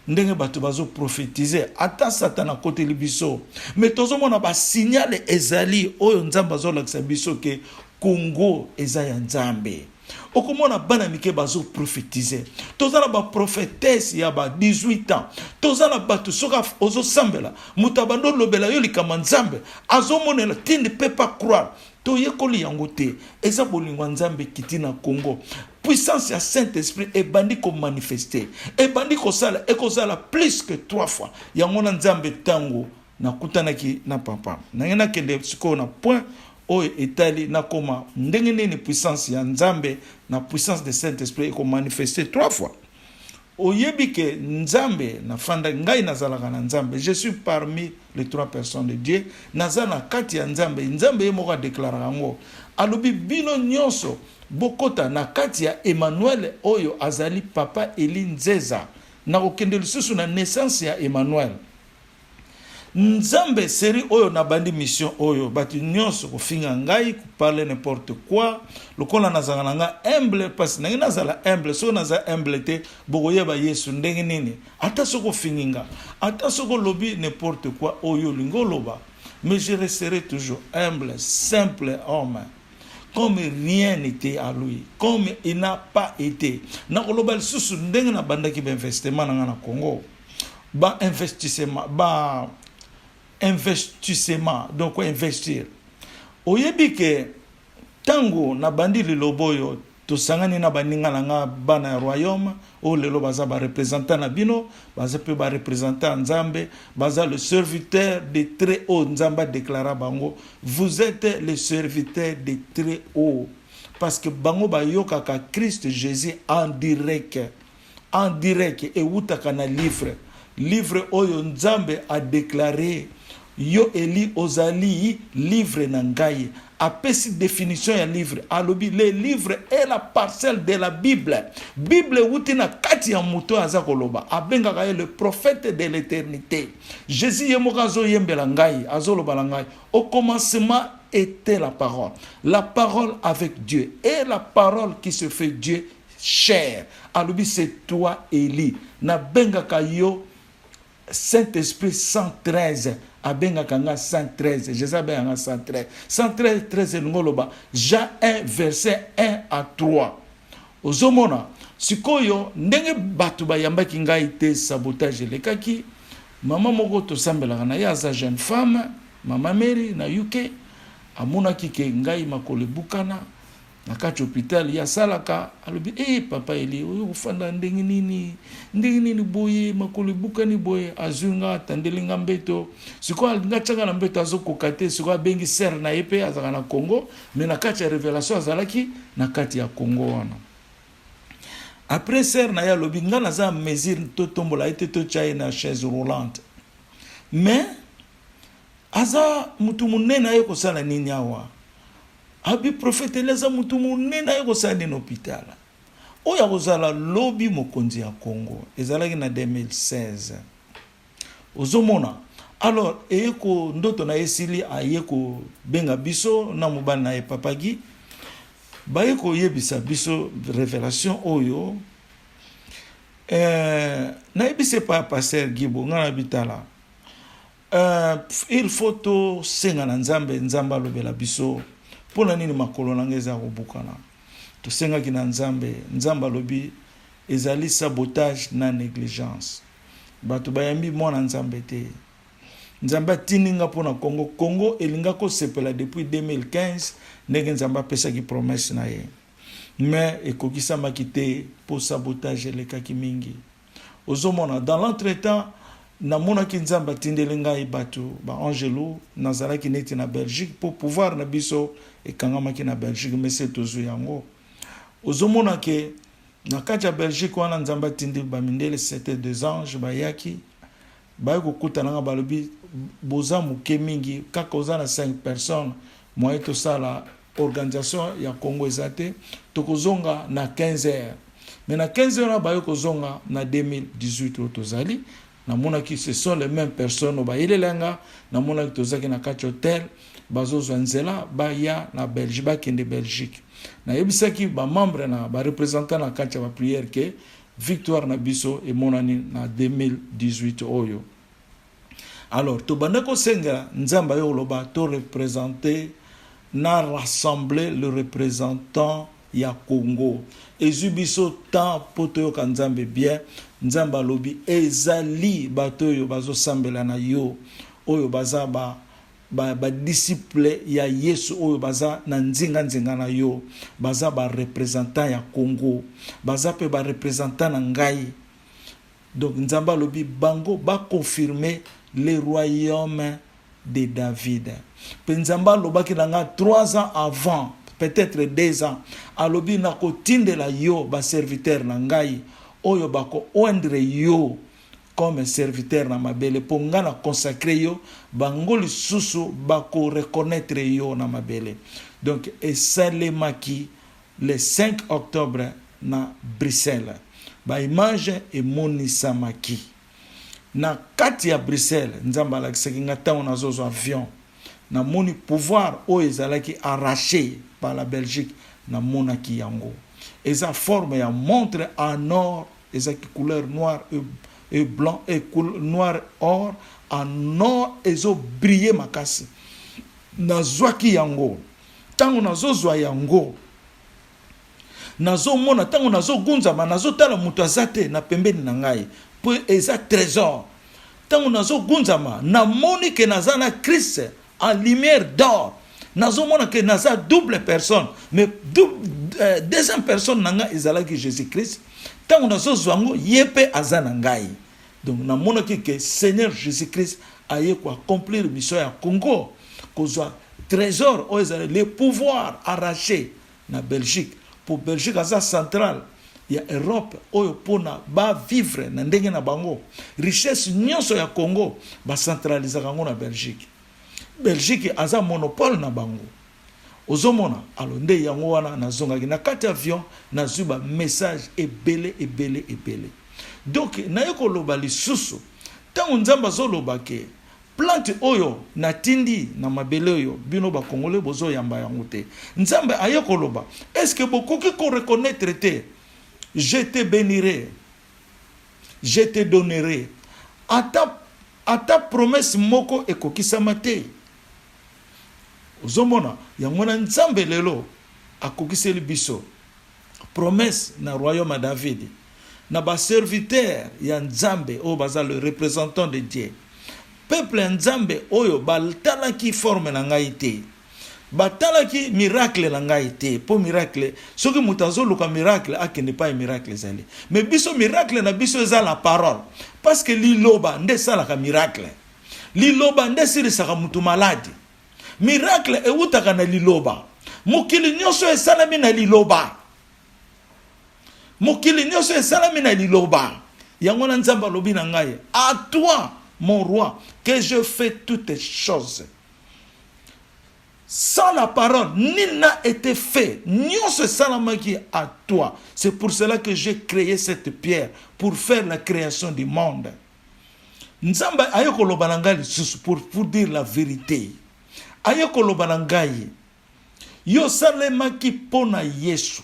Ndenge bato bazo prophétiser ata satana kote libiso. Mais tozo mona ba signal ezali oyo nzamba zo lakisa biso ke Congo eza ya nzambe. Okomona bana mike bazo prophétiser. Tozana ba prophétesse ya ba 18 ans. Tozana bato soka ozo sambela. Mutabando lobela yo likama nzambe. Azo monela tinde peut pas croire. Toyekoli yango te. Eza bolingo nzambe kiti na Congo. Puissance ya Saint-Esprit e bandi ko manifester. E bandi ko sala e ko sala plus que 3 fois. Yango na nzambe tango na kutanaki na papa. Na ngena kende siko na point o etali na koma ndenge nini puissance ya nzambe na puissance de Saint-Esprit eko manifester 3 fois. Oyebi ke nzambe na fanda ngai nazalaka na nzambe. Je suis parmi les 3 personnes de Dieu. Nazana kati ya nzambe. Nzambe ye moko déclarer yango. Alobi bino nyonso bokota na kati ya Emmanuel oyo azali papa Eli Nzeza. Na kokende lisusu na naissance ya Emmanuel. Nzambe seri oyo na bandi mission oyo batu nyonso ko finga ngai ko parler n'importe quoi lokola nazanga nga humble parce que nazala humble so naza humble te bokoyeba Yesu ndenge nini ata soko finginga ata soko lobi n'importe quoi oyo lingoloba mais je resterai toujours humble simple homme comme rien n'était à lui comme il n'a pas été na koloba lisusu ndenge na bandaki ba investissement na Congo ba investissement donc investir oyebi ke tango na bandi liloboyo to sangani na baninga nga bana ya royaume o lelo baza ba représentant na bino baza pe ba représentant nzambe baza le serviteur de très haut nzamba déclara bango vous êtes les serviteurs de très haut parce que bango ba yoka ka Christ Jésus en direct et utaka na livre oyo nzambe a déclaré yo eli ozali livre na ngai apesi définition ya livre alobi le livre est la parcelle de la Bible wutina kati ya muto aza koloba abengaka ye le prophète de l'éternité Jésus yemoka zo yembela ngai azoloba la ngai au commencement était la parole avec Dieu et la parole qui se fait Dieu chair alobi c'est toi Eli na bengaka yo Saint-Esprit 113 abenga kanga 113 Jésus abenga 113 ngoloba Jean 1 verset 1 à 3 ozomona sikoyo ndenge bato bayambaki ngai te sabotage elekaki mama moko tosambelaka na ye aza jeune femme mama Mary na UK amonaki ke ngai makolo ebukana na kati hôpital ya salaka alobi papa Eli oyo kofanda ndenge nini boye makolo ebukani boye azwi nga atandeli nga mbeto sikoyo alinga tiaka na mbeto azokoka te sikoyo abengi sere na ye mpe azalaka na Congo me na kati ya révélation azalaki na kati ya Congo wana. Après sere na ye alobi nga naza mesure totombola ye te totya ye na chaise roulante mais aza mutu munene aye kosala nini awa abi prophète Eleza mutu munene aye kosala nini hôpital oyo akozala lobi mokonzi ya Congo ezalaki na 2016 ozomona. Alors eyeko ndoto na esili aye ko benga biso na mobali na ye papagi baye ko yebisa biso révélation oyo na yebise pa pasteur Gibo ngana bitala il faut to senga na nzambe alobela biso pona nini makolo na ngeza kobukana to senga ki na nzambe alobi ezali sabotage na négligence bato bayambi mwana nzambe te nzambe tininga pona Congo elinga ko sepela depuis 2015 ndenge nzambe apesaki promesse na ye mais ekokisamaki te pour sabotage elekaki mingi ozomona. Dans l'entretemps namonaki nzambe atindeli ngai bato ba angelo nazalaki neti na Belgique pour pouvoir na biso ekangamaki na Belgique mais c'est tozwi yango ozomona ke na kati ya Belgique wana nzambe atindeli bamindele c'était des anges bayaki baye kokutana nga balobi boza moke mingi kaka oza na 5 personnes moye tosala organisation ya Congo ezate tokozonga na 15 heures mais na 15 heures baye kozonga na 2018 tozali namonaki ce sont les mêmes personnes bayelenga namonaki tozaki na kati hôtel bazozwa nzela baya na Belgique bakende Belgique na yebisaki ba membre na ba représentant na kati ya ba prière ke victoire na biso emonani na 2018 oyo. Alors to bandako senga nzamba yo loba to représenter na rassembler le représentant ya Congo ezubiso temps poto yo kanzambe bien nzamba lobi ezali bato yo bazo sambela na yo oyo baza ba disciple ya Yesu oyo baza na nzinga na yo baza ba représentant ya Congo baza pe ba représentant na ngai. Donc nzamba lobi bango ba confirmer le royaume de David. Penzamba lobaki nanga 3 ans avant, peut-être 2 ans, alobi na kotindela yo ba serviteur na ngai oyo bako oendre yo comme serviteur na mabele ponga na consacrer yo bango lisusu bako reconnaître yo na mabele. Donc esalemaki le 5 octobre na Bruxelles. Ba image emonisamaki na kati ya Bruxelles nzamba alakisaki nga tango nazozo avion na moni pouvoir o ezalaki arraché par la Belgique na monaki yango eza forme ya montre en or ezaki couleur noir et blanc et noir or en or ezo briller makasi nazwaki yango tango nazozwa yango nazomona tango nazogunzama nazotala mutu azate na pembeni na ngai po eza trésor tango nazogunzama namoni ke naza na Christ en lumière d'or nazomona ke naza double personne mais deuxième personne nanga ezalaki Jésus-Christ tango nazozwa ngo yepe aza na ngai. Donc namona ke Seigneur Jésus-Christ aye ko accomplir mission ya Congo kozwa trésor o ezala le pouvoir arraché na Belgique pour Belgique aza centrale ya Europe oyo pona ba vivre na ndenge na bango richesse nyonso ya Congo ba centraliser kango na Belgique. Belgique aza monopole na bango ozomona alonde yango wana nazongaki na kati avion nazuba message ebele. Donc nayeko loba lisusu tango nzamba zoloba ke plante oyo natindi na mabele oyo bino ba congolais bozo yamba yango te nzamba ayeko loba est-ce que bokoki ko reconnaître te je te bénirai je te donnerai à ta promesse moko ekokisama te ozomona yango na nzambe lelo akokiseli biso promesse na royaume à David. Na ba serviteur ya Nzambe o baza le représentant de Dieu. Peuple Nzambe oyo baltala ki forme na ngai te. Batala ki miracle na ngai te. Po miracle, soki mutazo luka miracle akende pa miracle zali. Mais biso miracle na biso eza la parole. Parce que liloba nde sala ka miracle. Liloba nde sirisaka mutu maladi. Miracle eutaka na liloba. Mokili nyonso esalami na liloba. Mokili nyonso esalami na liloba. Yango na Nzambe alobi na ngai, à toi mon roi que je fais toutes choses. Sans la parole, nul n'a été fait. Nyonso salamaki à toi. C'est pour cela que j'ai créé cette pierre pour faire la création du monde. Nzambe ayoko loba na ngai pour dire la vérité. Ayoko loba na ngai. Yo salemaki pona Yesu.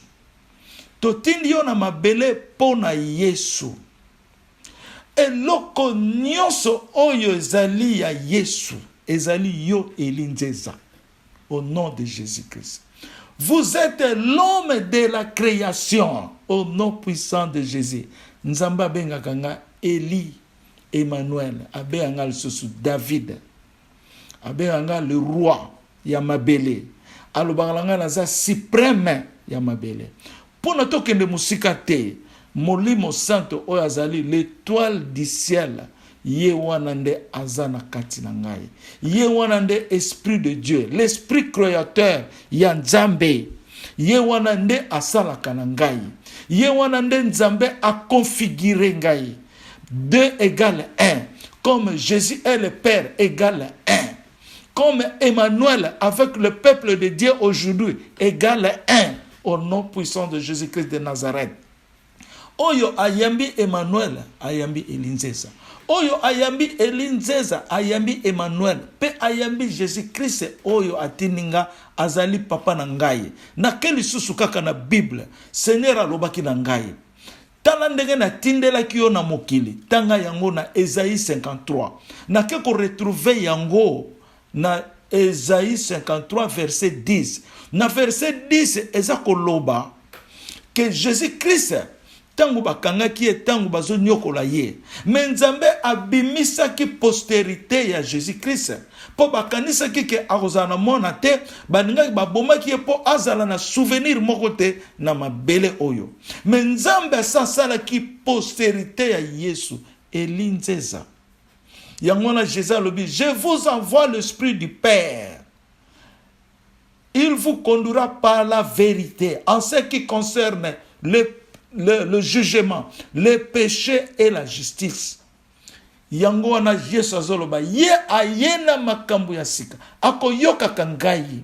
Totindi yo na mabele pona Yesu. Eloko nyonso oyo ezali ya Yesu, ezali yo elinzeza. Au nom de Jésus-Christ. Vous êtes l'homme de la création. Au nom puissant de Jésus. Nzamba bengaka nga Eli Emmanuel. Abenganga lisusu David. Abenganga le roi ya mabele. Alobanga naza suprême ya mabele. Pona tokende musika te, Molimo Santo oyo azali l'étoile du ciel. Ye wana nde azana kati na ngai. Ye wana nde esprit de Dieu, l'esprit créateur ya Nzambe. Ye wana nde asalaka na ngai. Ye wana nde Nzambe a configuré ngai. 2 égale 1. Comme Jésus est le Père égale 1. Comme Emmanuel avec le peuple de Dieu aujourd'hui égale 1. Au nom puissant de Jésus-Christ de Nazareth. Oyo ayambi Emmanuel, ayambi Elinzeza. Oyo ayambi Elinzeza, ayambi Emmanuel. Pe ayambi Jésus-Christ, oyo atininga azali papa na ngai. Na keli susu kaka na Bible, Seigneur alobaki na ngai. Tala ndenge na tindela kiyo na mokili. Tanga yango na Esaïe 53. Na keko retrouver yango na Esaïe 53 verset 10. Na verset 10 eza koloba que Jésus-Christ tangu bakangaki tangu bazo nyokola ye. Mais Nzambe abimisaki postérité ya Jésus-Christ. Po bakanisaki ke akozana mona te, baningaki babomaki ye po azala na souvenir moko te na mabele oyo. Mais Nzambe asalaki postérité ya Yesu elinzeza. Yango na Jésus alobi, je vous envoie l'esprit du Père. Il vous conduira par la vérité en ce qui concerne le jugement, le péché et la justice. Yango wana Yesu azoloba, ye ayena makambo ya sika. Ako yoka kangai.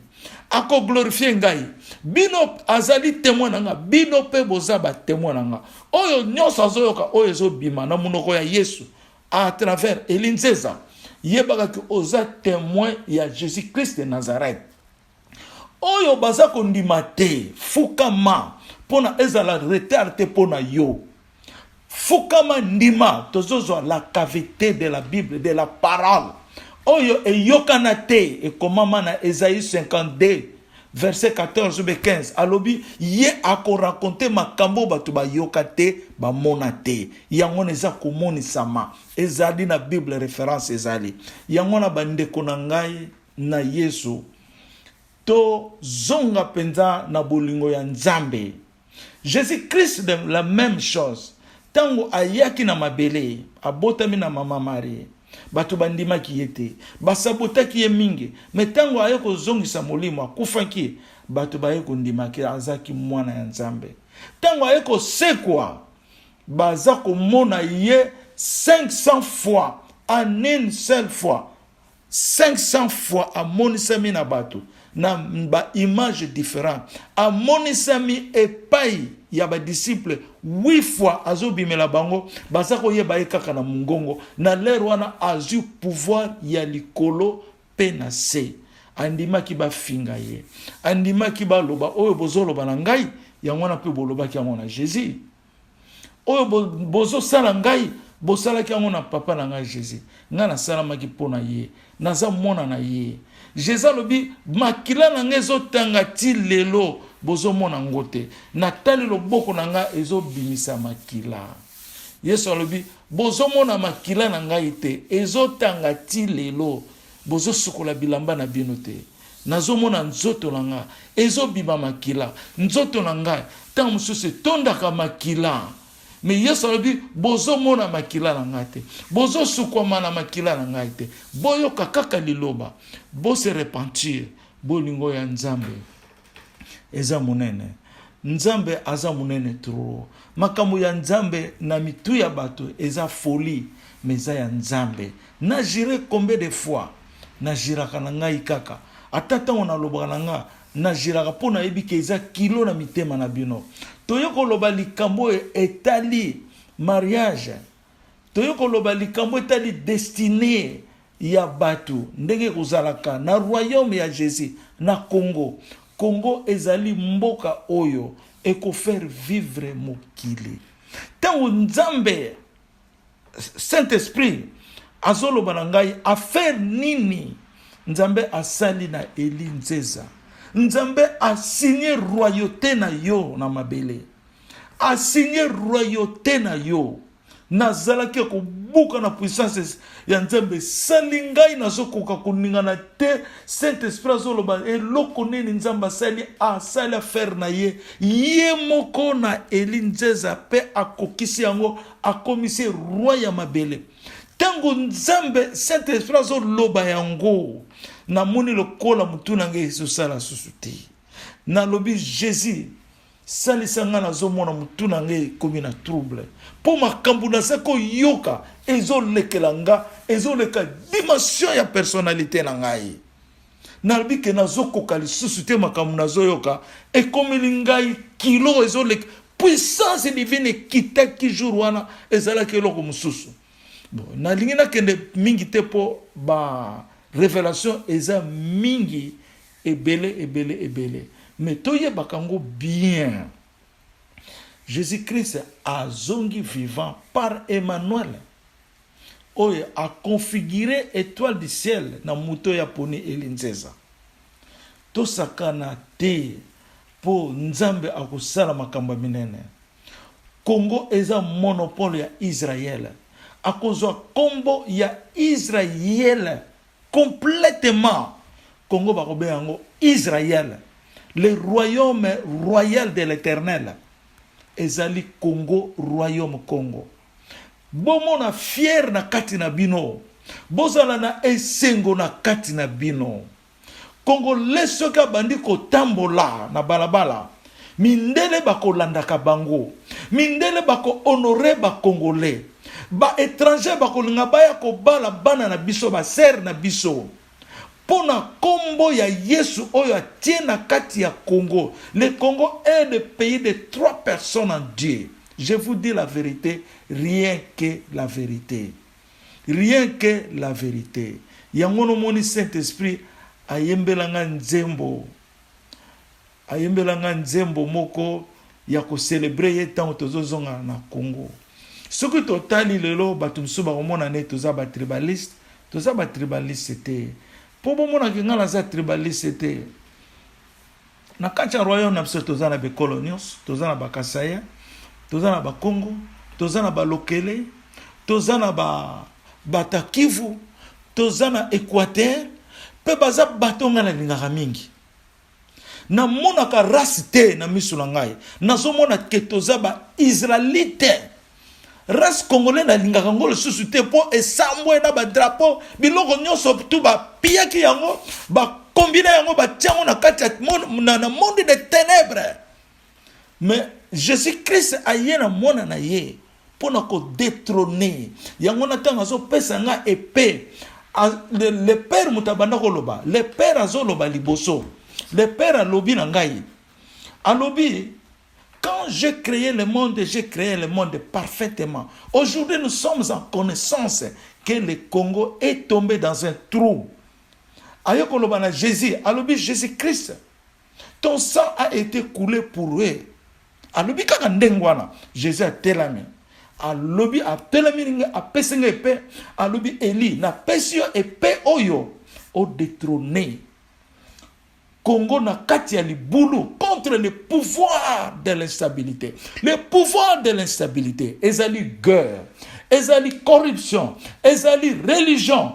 Ako glorifier ngai. Bino azali témoin nanga. Bino pe bozaba témoin nanga. Oyo nyonso azoyoka oyo zo bima na munoko ya Yesu. À travers Elinzeza. Yebaka ki oza témoin ya Jésus-Christ de Nazareth. Oyo baza kondima te, fukama, pona ezala retard pona yo. Fukama ndima, tozozo la cavité de la Bible, de la parole. Oyo eyokana te, et komama na Esaïe 52, verset 14 ou 15. Alobi, ye ako raconte makambo batu ba yokate, ba monate. Yangon eza kumoni sama. Ezali na Bible référence ezali. Yangon na bandeko na ngai na Yesu. To zonga penza na bolingo ya Nzambe. Jésus-Christ de la même chose. Tango ayaki na mabele, abotami na mama Marie. Batu bandima kiyete. Basabota kiye mingi. Metango ayeko zongisa molimo akufaki. Batu bayeko ndima ki azaki mwana ya Nzambe. Tango ayeko sekwa. Bazako mona ye 500 fois. En une seule fois. 500 fois a monisami na batu. Na ba image différente. A monisami epai ya ba disciple 8 fois azobimela bango bazako yeba ekaka na mungongo na lero wana azu pouvoir ya likolo penase andima ki ba finga ye andima ki ba loba oyo bozoloba na ngai yango na pe boloba ki yango na Jésus oyo bozo sala ngai bosala ki yango na papa na ngai Jésus nga na salama ki pona ye naza mona na ye Jésus lobi makila na ngezo tanga ti lelo bozomona ngo te. Natali loboko na nga ezobimisa makila. Yesu alobi bozomona makila na ngai te, ezotanga ti lelo bozosukola bilamba na bino te. Nazomona nzoto na nga ezobima makila, nzoto na ngai ntango mosusu etondaka makila. Me Yesu alobi bozomona makila na ngai te, bozosukwama na makila na ngai te, boyoka kaka liloba, bose repentir, bolingo ya Nzambe eza monene. Nzambe aza monene trop. Makambo ya Nzambe na mitu ya bato eza folie, mais eza ya Nzambe. Na jire combien de fois na jiraka na ngai kaka. Atata on alobaka na nga na jiraka po na yebi ke eza kilo na mitema na bino. Toyoko loba likambo etali mariage. Toyoko loba likambo etali destiné ya batu ndenge kozalaka na royaume ya Jésus na Congo. Congo ezali mboka oyo eko faire vivre mokili. Tango Nzambe Saint-Esprit azoloba na ngai affaire nini Nzambe asali na Eli Nzeza. Nzambe a signé royauté na yo na mabele. A signé royauté na yo. Nazalaki kobuka na puissance ya Nzambe salingai nazokoka kuningana te. Saint-Esprit azoloba eloko nini Nzambe asali affaire na ye. Ye moko na Eli Nzeza pe akokisi yango akomisi roi ya mabele. Tango Nzambe Saint-Esprit azoloba yango na moni lokola mutu na ngai ezosala susu te. Na lobi Jésus salisanga nazomona mutu na ngai komi na trouble. Po makambo nazako yoka ezolekela nga, ezoleka dimension ya personnalité na ngai. Na lobi ke nazokoka lisusu te makambo nazoyoka ekomeli ngai kilo ezoleka puissance divine kitaki jour wana ezalaki eloko mususu. Bon, na lingi na kende mingi te po ba révélation eza mingi ebele. Mais toye bakango bien. Jésus-Christ a zongi vivant par Emmanuel. Oye a configuré étoile du ciel na muto ya poni Eli Nzeza. To sakana te po Nzambe akosala makambo minene. Congo eza monopole ya Israël. Akozwa kombo ya Israël complètement. Congo bakobe yango Israël, le royaume royal de l'Éternel. Ezali Congo, royaume Congo. Bomo na fier na kati na bino. Bozala na esengo na kati na bino. Congo lesoka bandi ko tambola na balabala. Mindele bako landaka bango. Mindele bako honore ba Congolais. Ba étranger bako linga baya ko bala bana na biso ba ser na biso. Pona kombo ya Yesu oyo atie na kati ya Congo. Le Congo est le pays de 3 personnes en Dieu. Je vous dis la vérité, rien que la vérité. Rien que la vérité. Yangono moni Saint-Esprit ayembelanga nzembo. Ayembelanga nzembo moko ya ko célébrer ye tango tozozonga na Congo. Soki totali lelo bato msusu bakomona ne toza ba tribaliste, toza ba tribaliste te. Po bomona kinga na za tribaliste te. Na kati ya royaume na biso toza na bekolonios, toza na bakasaya, toza na bakongo, toza na balokele, toza na batakivu, toza na Équateur, pe baza batonga na lingaka mingi. Na mona ka race te na misu na ngai. Nazomona ke toza ba Israélite. Race congolais na lingaka ngolo susu te po esambwe na ba drapeau biloko nyonso tu ba piaki yango ba combiner yango ba tiango na kati na monde de ténèbres. Mais Jésus-Christ a yena mona na ye pour na ko détrôner. Yango na tanga zo pesa nga épée. Le père mutabanda koloba, le père azoloba liboso. Le père alobi na ngai. Alobi quand j'ai créé le monde parfaitement. Aujourd'hui, nous sommes en connaissance que le Congo est tombé dans un trou. Ayokolobana Jésus, alobi Jésus-Christ, ton sang a été coulé pour eux. Alobi kaka ndengwana, Jésus a telami. Alobi a telami a pesenga épée. Alobi Eli na pesio épée oyo o détrôné. Congo na kati ya libulu contre le pouvoir de l'instabilité. Le pouvoir de l'instabilité, ezali guerre, ezali corruption, ezali religion,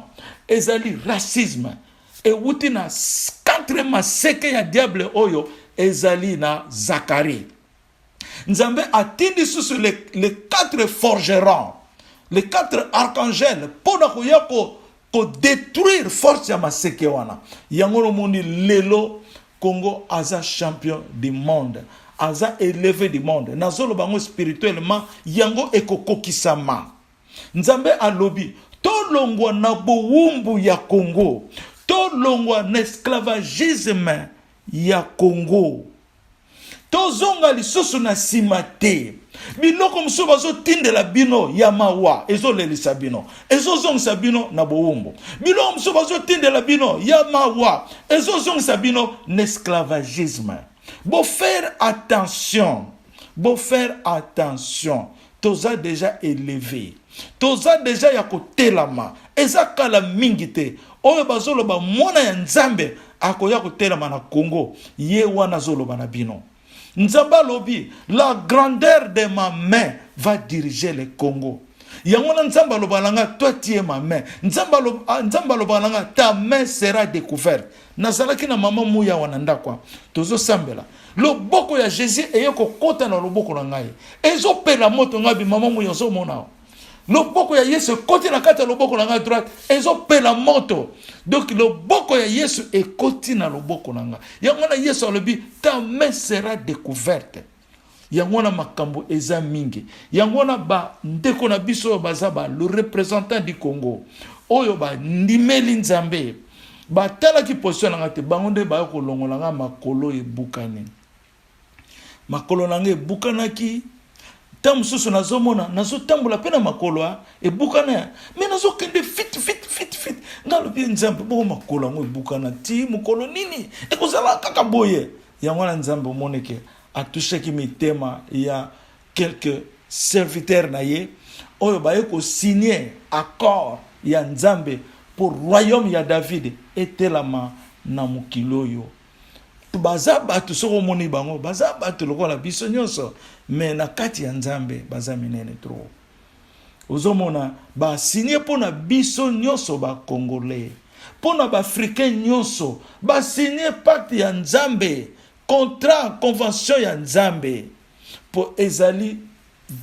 ezali racisme. Et wuti na 4 maseke ya diable oyo ezali na Zacharie. Nzambe atindi susu les 4 forgerons, les 4 archangels pour détruire force ya maseke wana. Yango moni lelo Congo aza champion du monde, aza élevé du monde. Nazolo bango spirituellement yango ekokokisama. Nzambe alobi to longwa na bowumbu ya Congo, to longwa na esclavagisme ya Congo. To zonga lisusu na simate. Biloko musu bazo tindela bino ya mawa ezo lelisa bino ezo zongisa bino na bowumbu. Biloko musu bazo tindela bino ya mawa ezo zongisa bino n'esclavagisme. Bo faire attention, toza déjà élevé, toza déjà ya kotelama eza kala mingite oyo bazoloba mwana ya Nzambe akoya kotelama na Congo ye wana zoloba na bino. Nzamba lobi, la grandeur de ma main va diriger le Congo. Yangona Nzamba lobalanga, toi tu es ma main. Nzamba lobalanga, ta main sera découverte. Nazalaki na mama muya wananda kwa. Tozo sambela. Loboko ya Jésus eyoko kota na loboko na ngai. Ezo pela moto ngabi mama muya zo mona. Loboko ya Yesu koti na kata loboko na ngai droite. Ezo pela moto. Donc loboko ya Yesu ekoti na loboko na ngai. Yangona Yesu alobi ta main sera découverte. Yangona makambo eza mingi. Yangona ba ndeko na biso bazaba le représentant du Congo. Oyo ba ndimeli Nzambe. Ba tala ki position na ngate bangonde ba ko longola nga makolo e bukani. Makolo nange bukanaki. Tam susu nazomona nazotambola pena makolo e bukana mais nazokende fit ngalo bi Nzambe bo makolo ngo e bukana ti mukolo nini e kozala kaka boye yangwana Nzambe moneke a touché ki mitema ya quelques serviteurs na ye oyo ba ko signer accord ya Nzambe pour royaume ya David etelama na mukiloyo. Baza batu soko moni bango baza batu lokola biso nyonso mais na kati ya Nzambe baza minene trop. Ozomona ba signer pona biso nyonso ba congolais pona ba africain nyonso ba signer pacte ya Nzambe, contrat, convention ya Nzambe pour ezali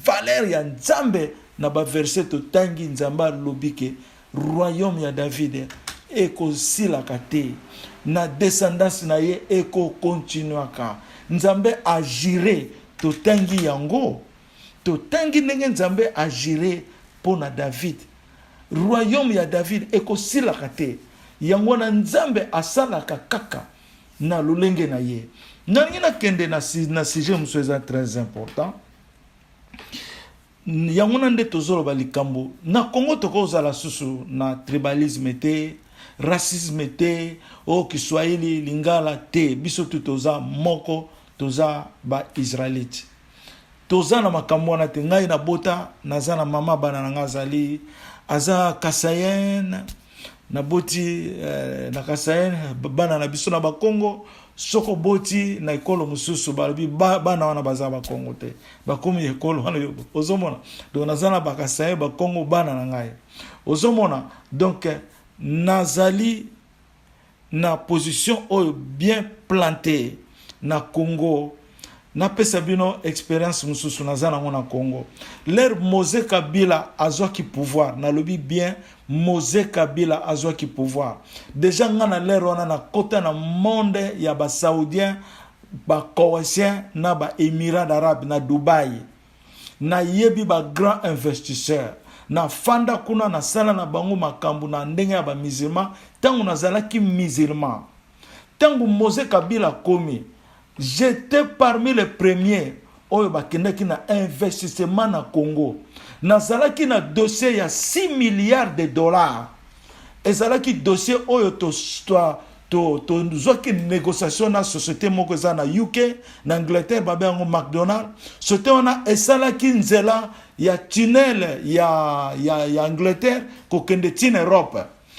valeur ya Nzambe na ba verset to tangi Nzamba lobike royaume ya David eko silaka te na descendance na ye eko continuaka. Nzambe agire to tangi yango to tangi ndenge Nzambe agire pona David. Royaume ya David eko silaka te yango na Nzambe asalaka kaka na lolenge na ye. Nangina kende na sujet muso eza très important. Yango na nde tozoloba likambo na Congo tokozala susu na tribalisme te, racisme te, o Kiswahili lingala te, biso tu toza moko, toza ba Israelite. Toza na makambo wana te ngai na bota naza na mama bana na ngazali aza Kasayen na boti na Kasayen bana na biso na ba Congo soko boti na ekolo mususu balobi bana wana baza ba Congo te bakomi ekolo wana yobo ozomona donc naza na ba Kasayen ba Congo bana na ngai ozomona donc nazali na position oyo bien plantée na Congo na pesa bino expérience mususu naza nango na Congo. L'air Mose Kabila azwaki pouvoir na lobi bien Mose Kabila azwaki pouvoir. Déjà ngana l'air wana na kota na monde ya ba saoudien ba koweitien na ba émirats d'Arabes na Dubai. Na yebi ba grand investisseur na fanda kuna na sala na bango makambu na ndenge ya ba musulman tangu nazalaki musulman. Tangu Mose Kabila komi j'étais parmi les premiers oyo bakendaki na investissement na Congo. Nazalaki na dossier ya 6 milliards de dollars. Ezalaki dossier oyo to zwaki négociation na société moko za na UK, na Angleterre babe yango McDonald's. Société wana esalaki nzela ya tunnel ya Angleterre kokende tin Europe.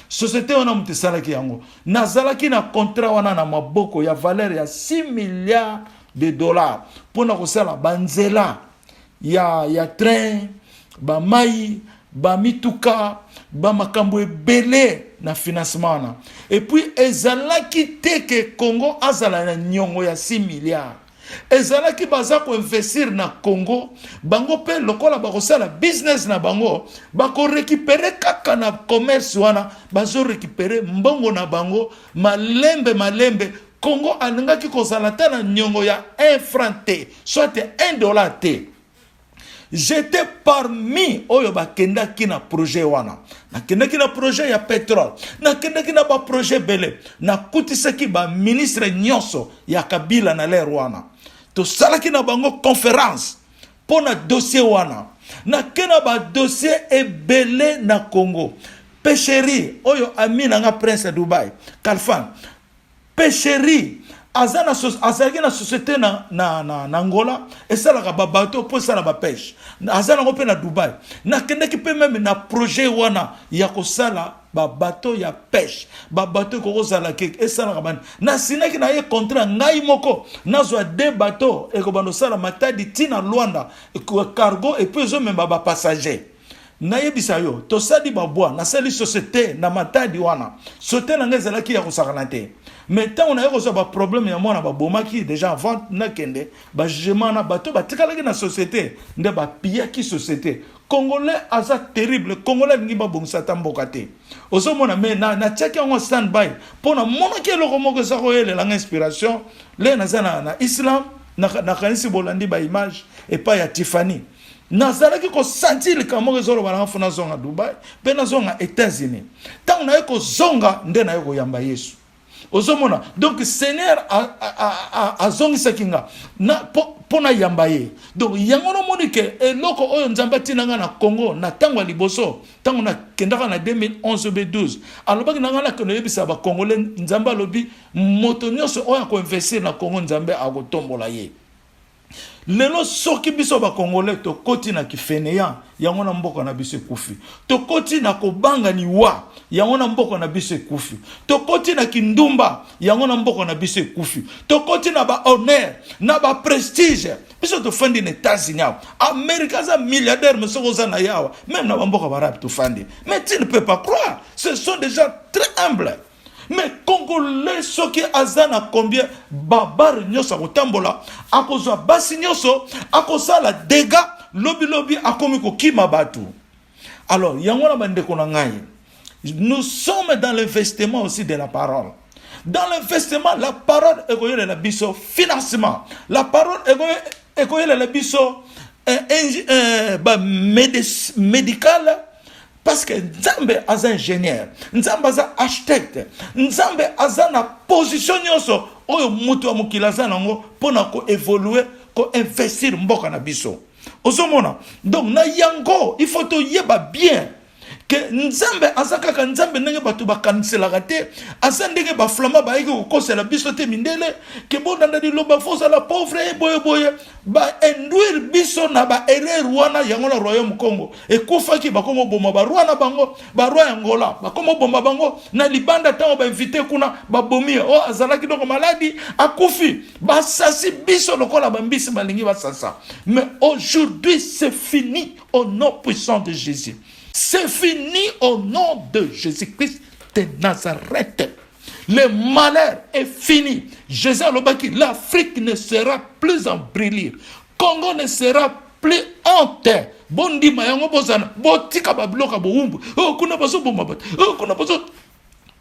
société wana mutu esalaki yango nazalaki na contrat wana na maboko ya valeur ya 6 milliards de dollars mpona kosala banzela ya train bamai bamituka bamakambo ebele na financement wana et puis ezalaki te ke Congo azala na nyongo ya 6 milliards ezalaki baza koinvestir na Congo bango pe lokola bakosala business na bango bakorekipere kaka na commerce wana bazorekipere mbongo na bango malembe Congo alingaki kozala ta na nyongo ya 1 franc te soit $1 te. J'étais parmi oyo bakendaki na projet wana nakendaki na projet ya pétrole nakendaki na ba projet bele nakutisaki ba ministre nyonso ya Kabila na l'air wana tosalaki na bango conférence pona dossier wana nakena ba dossier ebele na Congo pêcherie oyo amina nga prince Dubai Kalfan pêcherie azalaki na société na Angola esalaka ba bateau po sala ba pêche azalaka mpe na Dubai nakendaki mpe meme na projet wana ya kosala ba bateau ya pêche ba bateau kokozala keke esalaka bani nasinaki na ye contrat ngai moko nazwa 2 bateau ekobanda osala Matadi tina Luanda cargo et puis ezomemba ba passager nayebisa yo tosali babwa nasali société na Matadi wana société na ngai ezalaki ya kosakana te mais tant on a eu ba problème ya mona ba bomaki déjà avant na kende ba jugement na bato ba tikalaki na société nde ba piyaki société congolais aza terrible congolais ngi ba bongisa tamboka te ozomona mais na tchaki on stand by pona mona ke loko moko sa ko yele la inspiration le na zana na islam na kanisi bolandi ba image et pas ya Tiffany nazalaki ko sentir ka moko zolo bana funa zonga Dubai pe na zonga États-Unis tant on a eu ko zonga nde na yo ko yamba Yesu ozomona donc Seigneur a zongisaki nga na pona yamba ye donc yango no monike eloko oyo nzamba tinanga na Congo na tango liboso tango na kendaka na 2011 be 12 alobaki nanga na kono yebisa ba congolais nzamba lobi moto nyonso oyo ko investir na Congo nzambe akotombola ye lelo soki biso ba congolais to koti na kifeneya yango na mboko na biso kufi to koti na kobanga ni wa yango na mboko na biso kufi to koti na kindumba yango na mboko na biso kufi to koti na ba honneur na ba prestige biso to fandi na États-Unis America za milliardaire mais soko za na yawa même na mboko barabe to fandi mais tu ne peux pas croire ce sont des gens très humbles. Mais Congolais soki azana combien babar nyosa kotambola akozwa basi nyoso akosala dégâts lobi akomi ko kima batu. Alors yango na bande ko na ngai nous sommes dans l'investissement aussi de la parole. Dans l'investissement la parole ekoyele la biso financement la parole ekoyele la biso médical. Parce que Nzambe aza ingénieur, Nzambe aza architecte, Nzambe aza na position nyonso oyo mutu amukila za nango pona ko évoluer, ko investir mboka na biso. Ozomona. Donc na yango, il faut to yeba bien que Nzambe aza kaka Nzambe ndenge batu bakanisela te, aza ndenge ba flama ba eki ko kosela biso te mindele ke bonanda di loba fosa la pauvre boye ba enduire biso na ba erreur wana yango na royaume Congo e kufaki ba komo boma ba rwana bango ba roi Angola ba komo boma bango na libanda tango ba invité kuna ba bomi o azalaki doko maladi akufi ba sasi biso lokola ba mbisi balingi ba sasa. Mais aujourd'hui c'est fini au nom puissant de Jésus. C'est fini au nom de Jésus-Christ de Nazareth. Le malheur est fini. Jésus a dit l'Afrique ne sera plus en brûlure. Congo ne sera plus honte. Bondi mayango bozana. Botika babloka boumbu. Oh kuna baso bomba. Oh kuna baso.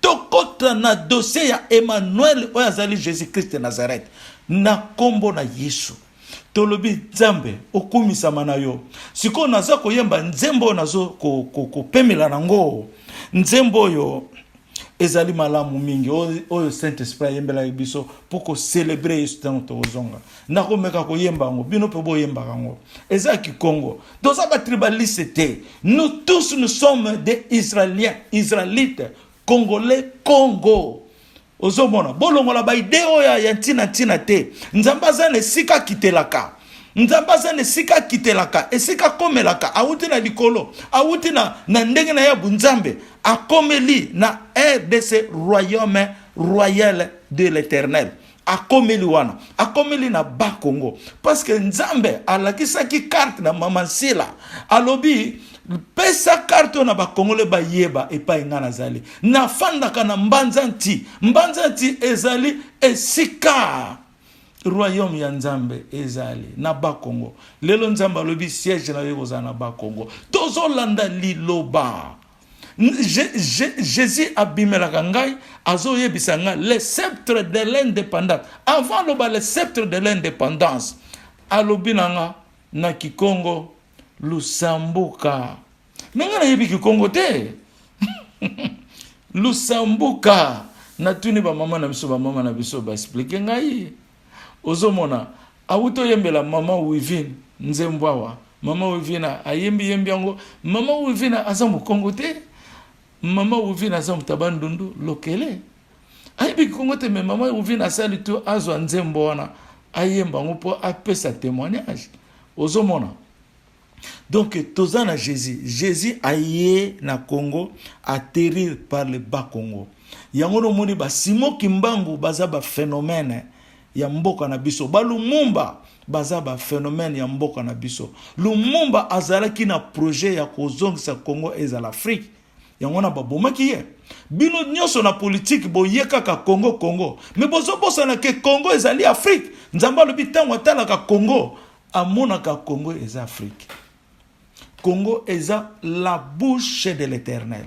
Tokota na dossier ya Emmanuel oyazali Jésus-Christ de Nazareth. Na kombo na Yesu. Tolobi Nzambe okumisama na yo siko naza koyemba nzembo nazo kopemela nango nzembo yo ezali malamu mingi oyo Saint-Esprit yembela biso poko célébrer Yesu tanto ozonga nakomeka koyemba ngo bino pe boyemba ngo ezaki Congo doza ba tribaliste nous tous nous sommes des Israélites Congolais Congo. Ozomona bolongola ba ideo ya ntina te nzamba za ne sika kitelaka Nzambe azana esika kitelaka, esika komelaka, awuti na likolo, awuti na ndenge na ya bunzambe, akomeli na RDC royaume royal de l'Éternel. Akomeli wana, akomeli na ba Congo. Parce que Nzambe alakisaki carte na Mama Nsila, alobi pesa carte na ba Congolais ba yeba epa ngana zali. Na fandaka na mbanzanti ezali esika royaume ya Nzambe ezali na ba Congo. Lelo Nzambe alobi siège na yo na ba Congo. Tozo landa liloba. Jésus abimelaka ngai azo yebisa nga le sceptre de l'indépendance. Avant le sceptre de l'indépendance, alobi nanga na Kikongo lusambuka. Nanga na yebi Kikongo te. Lusambuka. Na tuni ba mama na biso ba explique ngai. Ozomona awuto yembela mama Wivine Nzembwawa. Mama Wivina ayembi yango. Mama Wivina azamu Kongo te. Mama Wivina azamu tabandundu lokele. Ayebi Kongo te, mais mama Wivina asali tu azwa Nzembo wana ayemba ngopo apesa témoignage. Ozomona. Donc tozana Jésus aye na Congo atterrir par le bas Congo. Yango no moni ba Simon Kimbangu baza ba phénomène ya mboka na biso. Ba Lumumba baza ba phénomène ya mboka na biso. Lumumba azalaki na projet ya kozongisa Congo ezala Afrique. Yango na babomaki ye. Bino nyonso na politique boyeka ka Congo. Mais bozo bosana ke Congo ezali Afrique. Nzamba alobi tango atalaka Congo amonaka Congo eza Afrique. Congo eza la bouche de l'Éternel.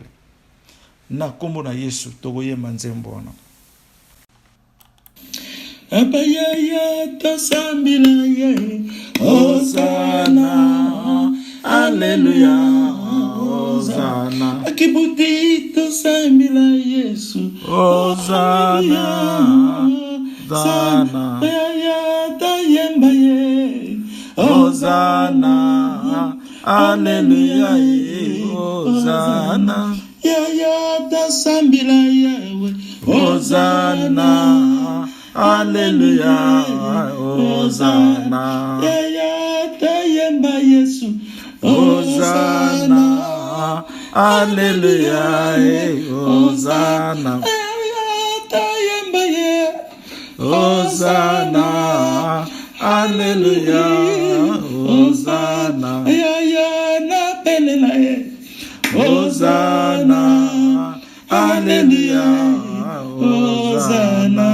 Na kombo na Yesu togoyemba Nzembo wana. Abayaya tasambila ye Hosanna Alleluia Hosanna Akibuti tasambila Yesu Hosanna Hosanna Abayaya tayemba ye Hosanna Alleluia Hosanna Yaya tasambila yewe Hosanna Alleluia Hosanna Yaya tayemba Yesu Hosanna Alleluia Hosanna Yaya tayemba ye Hosanna Alleluia Hosanna Yaya na belela ye Hosanna Alleluia Hosanna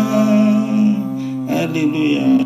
Alléluia.